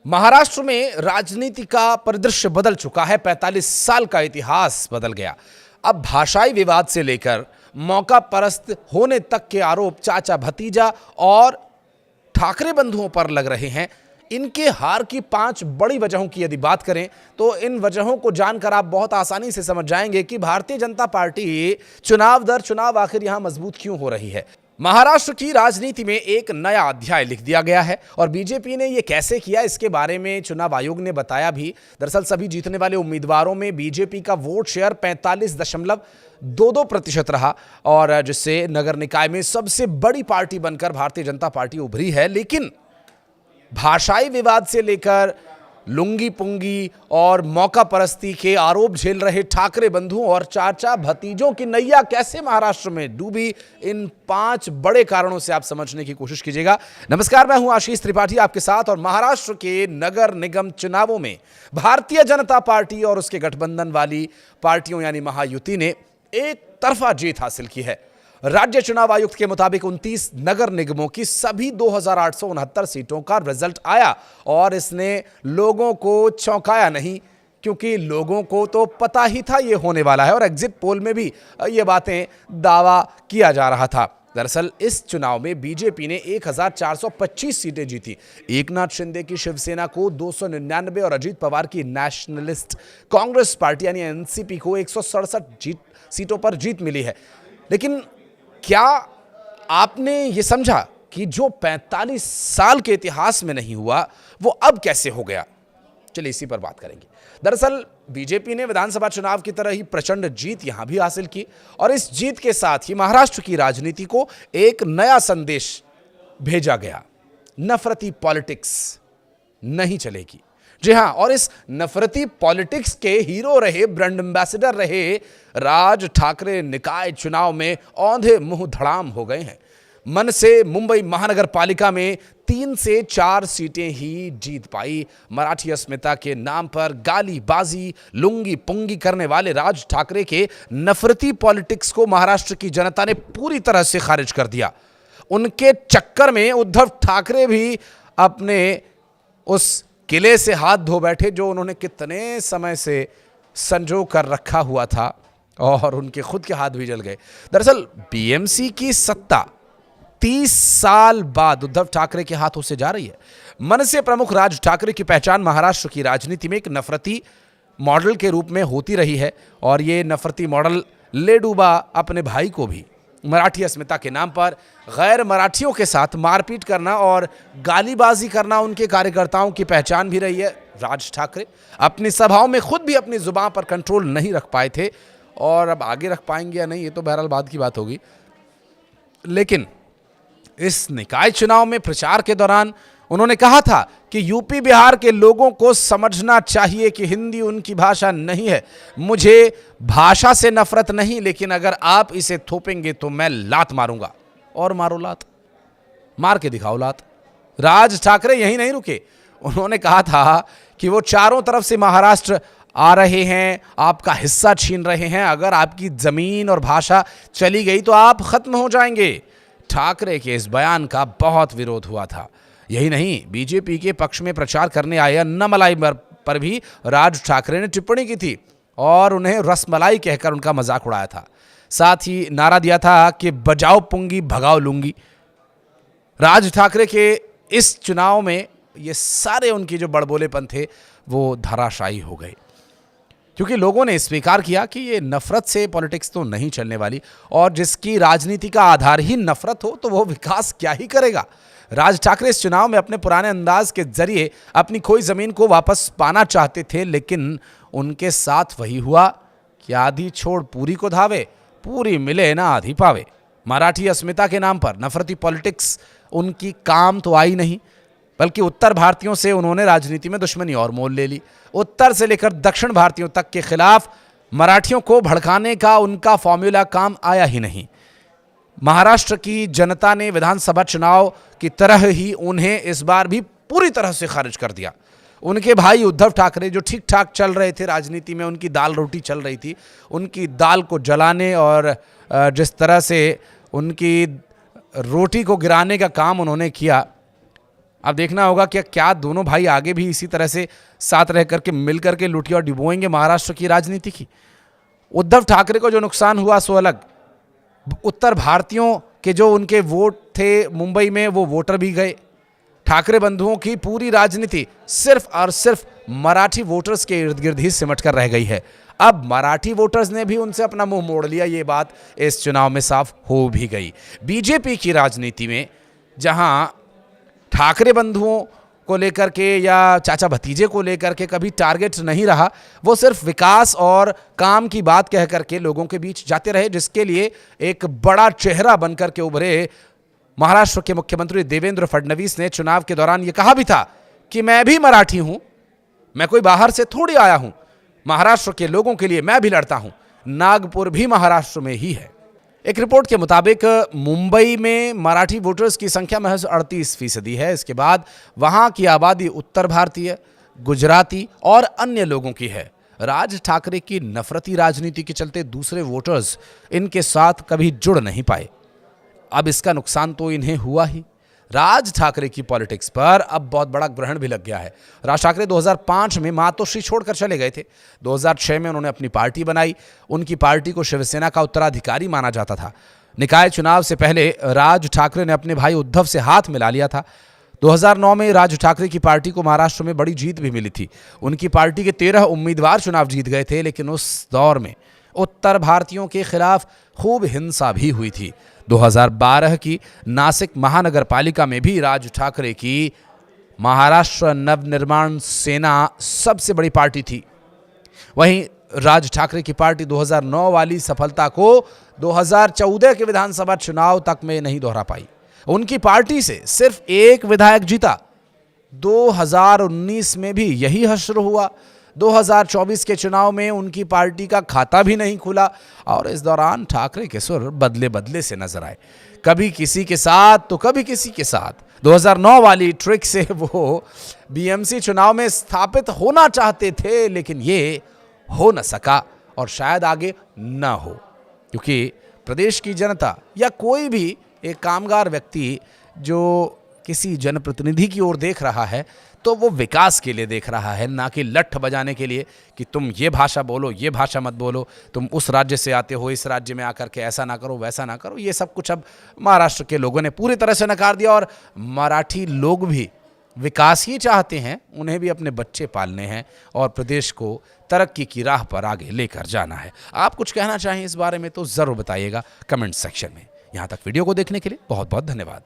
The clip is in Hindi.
महाराष्ट्र में राजनीति का परिदृश्य बदल चुका है। 45 साल का इतिहास बदल गया। अब भाषाई विवाद से लेकर मौका परस्त होने तक के आरोप चाचा भतीजा और ठाकरे बंधुओं पर लग रहे हैं। इनके हार की 5 बड़ी वजहों की यदि बात करें तो इन वजहों को जानकर आप बहुत आसानी से समझ जाएंगे कि भारतीय जनता पार्टी चुनाव दर चुनाव आखिर यहां मजबूत क्यों हो रही है। महाराष्ट्र की राजनीति में एक नया अध्याय लिख दिया गया है और बीजेपी ने यह कैसे किया, इसके बारे में चुनाव आयोग ने बताया भी। दरअसल सभी जीतने वाले उम्मीदवारों में बीजेपी का वोट शेयर 45.22% रहा और जिससे नगर निकाय में सबसे बड़ी पार्टी बनकर भारतीय जनता पार्टी उभरी है। लेकिन भाषाई विवाद से लेकर लुंगी पुंगी और मौका परस्ती के आरोप झेल रहे ठाकरे बंधुओं और चाचा भतीजों की नैया कैसे महाराष्ट्र में डूबी, इन 5 बड़े कारणों से आप समझने की कोशिश कीजिएगा। नमस्कार, मैं हूं आशीष त्रिपाठी आपके साथ। और महाराष्ट्र के नगर निगम चुनावों में भारतीय जनता पार्टी और उसके गठबंधन वाली पार्टियों यानी महायुति ने एक तरफा जीत हासिल की है। राज्य चुनाव आयुक्त के मुताबिक 29 नगर निगमों की सभी 2869 सीटों का रिजल्ट आया और इसने लोगों को चौंकाया नहीं, क्योंकि लोगों को तो पता ही था ये होने वाला है और एग्जिट पोल में भी ये बातें दावा किया जा रहा था। दरअसल इस चुनाव में बीजेपी ने 1425 सीटें जीती। एकनाथ शिंदे की शिवसेना को 299 और अजीत पवार की नेशनलिस्ट कांग्रेस पार्टी यानी एनसीपी को 167 सीटों पर जीत मिली है। लेकिन क्या आपने ये समझा कि जो 45 साल के इतिहास में नहीं हुआ वो अब कैसे हो गया? चलिए इसी पर बात करेंगे। दरअसल बीजेपी ने विधानसभा चुनाव की तरह ही प्रचंड जीत यहां भी हासिल की और इस जीत के साथ ही महाराष्ट्र की राजनीति को एक नया संदेश भेजा गया। नफरती पॉलिटिक्स नहीं चलेगी। जी हां, और इस नफरती पॉलिटिक्स के हीरो रहे, ब्रांड एम्बेसडर रहे राज ठाकरे निकाय चुनाव में औंधे मुंह धड़ाम हो गए हैं। मन से मुंबई महानगर पालिका में 3 से 4 सीटें ही जीत पाई। मराठी अस्मिता के नाम पर गाली बाजी लुंगी पुंगी करने वाले राज ठाकरे के नफरती पॉलिटिक्स को महाराष्ट्र की जनता ने पूरी तरह से खारिज कर दिया। उनके चक्कर में उद्धव ठाकरे भी अपने उस किले से हाथ धो बैठे जो उन्होंने कितने समय से संजो कर रखा हुआ था और उनके खुद के हाथ भी जल गए। दरअसल बीएमसी की सत्ता 30 साल बाद उद्धव ठाकरे के हाथों से जा रही है। मन से प्रमुख राज ठाकरे की पहचान महाराष्ट्र की राजनीति में एक नफरती मॉडल के रूप में होती रही है और ये नफरती मॉडल ले डूबा अपने भाई को भी। मराठी अस्मिता के नाम पर गैर मराठियों के साथ मारपीट करना और गालीबाजी करना उनके कार्यकर्ताओं की पहचान भी रही है। राज ठाकरे अपनी सभाओं में खुद भी अपनी जुबान पर कंट्रोल नहीं रख पाए थे और अब आगे रख पाएंगे या नहीं ये तो बहरहाल बाद की बात होगी। लेकिन इस निकाय चुनाव में प्रचार के दौरान उन्होंने कहा था कि यूपी बिहार के लोगों को समझना चाहिए कि हिंदी उनकी भाषा नहीं है। मुझे भाषा से नफरत नहीं, लेकिन अगर आप इसे थोपेंगे तो मैं लात मारूंगा। और मारो लात, मार के दिखाओ लात। राज ठाकरे यहीं नहीं रुके। उन्होंने कहा था कि वो चारों तरफ से महाराष्ट्र आ रहे हैं, आपका हिस्सा छीन रहे हैं। अगर आपकी जमीन और भाषा चली गई तो आप खत्म हो जाएंगे। ठाकरे के इस बयान का बहुत विरोध हुआ था। यही नहीं, बीजेपी के पक्ष में प्रचार करने आए अन्नामलाई पर भी राज ठाकरे ने टिप्पणी की थी और उन्हें रसमलाई कहकर उनका मजाक उड़ाया था। साथ ही नारा दिया था कि बजाओ पुंगी भगाओ लूंगी। राज ठाकरे के इस चुनाव में ये सारे उनकी जो बड़बोलेपन थे वो धराशायी हो गए, क्योंकि लोगों ने स्वीकार किया कि ये नफरत से पॉलिटिक्स तो नहीं चलने वाली और जिसकी राजनीति का आधार ही नफरत हो तो वो विकास क्या ही करेगा। राज ठाकरे इस चुनाव में अपने पुराने अंदाज के जरिए अपनी खोई जमीन को वापस पाना चाहते थे, लेकिन उनके साथ वही हुआ कि आधी छोड़ पूरी को धावे, पूरी मिले ना आधी पावे। मराठी अस्मिता के नाम पर नफरती पॉलिटिक्स उनकी काम तो आई नहीं, बल्कि उत्तर भारतीयों से उन्होंने राजनीति में दुश्मनी और मोल ले ली। उत्तर से लेकर दक्षिण भारतीयों तक के खिलाफ मराठियों को भड़काने का उनका फॉर्मूला काम आया ही नहीं। महाराष्ट्र की जनता ने विधानसभा चुनाव की तरह ही उन्हें इस बार भी पूरी तरह से खारिज कर दिया। उनके भाई उद्धव ठाकरे जो ठीक ठाक चल रहे थे राजनीति में, उनकी दाल रोटी चल रही थी, उनकी दाल को जलाने और जिस तरह से उनकी रोटी को गिराने का काम उन्होंने किया, अब देखना होगा कि क्या दोनों भाई आगे भी इसी तरह से साथ रह करके मिल करके लुटिया डिबोएंगे महाराष्ट्र की राजनीति की। उद्धव ठाकरे को जो नुकसान हुआ सो अलग, उत्तर भारतीयों के जो उनके वोट थे मुंबई में वो वोटर भी गए। ठाकरे बंधुओं की पूरी राजनीति सिर्फ और सिर्फ मराठी वोटर्स के इर्द गिर्द ही सिमट कर रह गई है। अब मराठी वोटर्स ने भी उनसे अपना मुंह मोड़ लिया, ये बात इस चुनाव में साफ हो भी गई। बीजेपी की राजनीति में जहां ठाकरे बंधुओं को लेकर के या चाचा भतीजे को लेकर के कभी टारगेट नहीं रहा, वो सिर्फ विकास और काम की बात कह करके लोगों के बीच जाते रहे, जिसके लिए एक बड़ा चेहरा बनकर के उभरे महाराष्ट्र के मुख्यमंत्री देवेंद्र फडणवीस ने चुनाव के दौरान ये कहा भी था कि मैं भी मराठी हूं, मैं कोई बाहर से थोड़ी आया हूं, महाराष्ट्र के लोगों के लिए मैं भी लड़ता हूं, नागपुर भी महाराष्ट्र में ही है। एक रिपोर्ट के मुताबिक मुंबई में मराठी वोटर्स की संख्या महज 38% है। इसके बाद वहां की आबादी उत्तर भारतीय, गुजराती और अन्य लोगों की है। राज ठाकरे की नफरती राजनीति के चलते दूसरे वोटर्स इनके साथ कभी जुड़ नहीं पाए। अब इसका नुकसान तो इन्हें हुआ ही। राज ठाकरे की पॉलिटिक्स पर अब बहुत बड़ा ग्रहण भी लग गया है। राज ठाकरे 2005 में मातोश्री छोड़कर चले गए थे। 2006 में उन्होंने अपनी पार्टी बनाई। उनकी पार्टी को शिवसेना का उत्तराधिकारी माना जाता था। निकाय चुनाव से पहले राज ठाकरे ने अपने भाई उद्धव से हाथ मिला लिया था। 2009 में राज ठाकरे की पार्टी को महाराष्ट्र में बड़ी जीत भी मिली थी। उनकी पार्टी के 13 उम्मीदवार चुनाव जीत गए थे, लेकिन उस दौर में उत्तर भारतीयों के खिलाफ खूब हिंसा भी हुई थी। 2012 की नासिक महानगर पालिका में भी राज ठाकरे की महाराष्ट्र नवनिर्माण सेना सबसे बड़ी पार्टी थी। वहीं राज ठाकरे की पार्टी 2009 वाली सफलता को 2014 के विधानसभा चुनाव तक में नहीं दोहरा पाई। उनकी पार्टी से सिर्फ एक विधायक जीता। 2019 में भी यही हश्र हुआ। 2024 के चुनाव में उनकी पार्टी का खाता भी नहीं खुला और इस दौरान ठाकरे के सुर बदले बदले से नजर आए, कभी किसी के साथ तो कभी किसी के साथ। 2009 वाली ट्रिक से वो बीएमसी चुनाव में स्थापित होना चाहते थे, लेकिन ये हो न सका और शायद आगे न हो, क्योंकि प्रदेश की जनता या कोई भी एक कामगार व्यक्ति जो किसी जनप्रतिनिधि की ओर देख रहा है तो वो विकास के लिए देख रहा है, ना कि लठ बजाने के लिए कि तुम ये भाषा बोलो, ये भाषा मत बोलो, तुम उस राज्य से आते हो, इस राज्य में आकर के ऐसा ना करो, वैसा ना करो। ये सब कुछ अब महाराष्ट्र के लोगों ने पूरी तरह से नकार दिया और मराठी लोग भी विकास ही चाहते हैं। उन्हें भी अपने बच्चे पालने हैं और प्रदेश को तरक्की की राह पर आगे लेकर जाना है। आप कुछ कहना चाहें इस बारे में तो ज़रूर बताइएगा कमेंट सेक्शन में। यहाँ तक वीडियो को देखने के लिए बहुत बहुत धन्यवाद।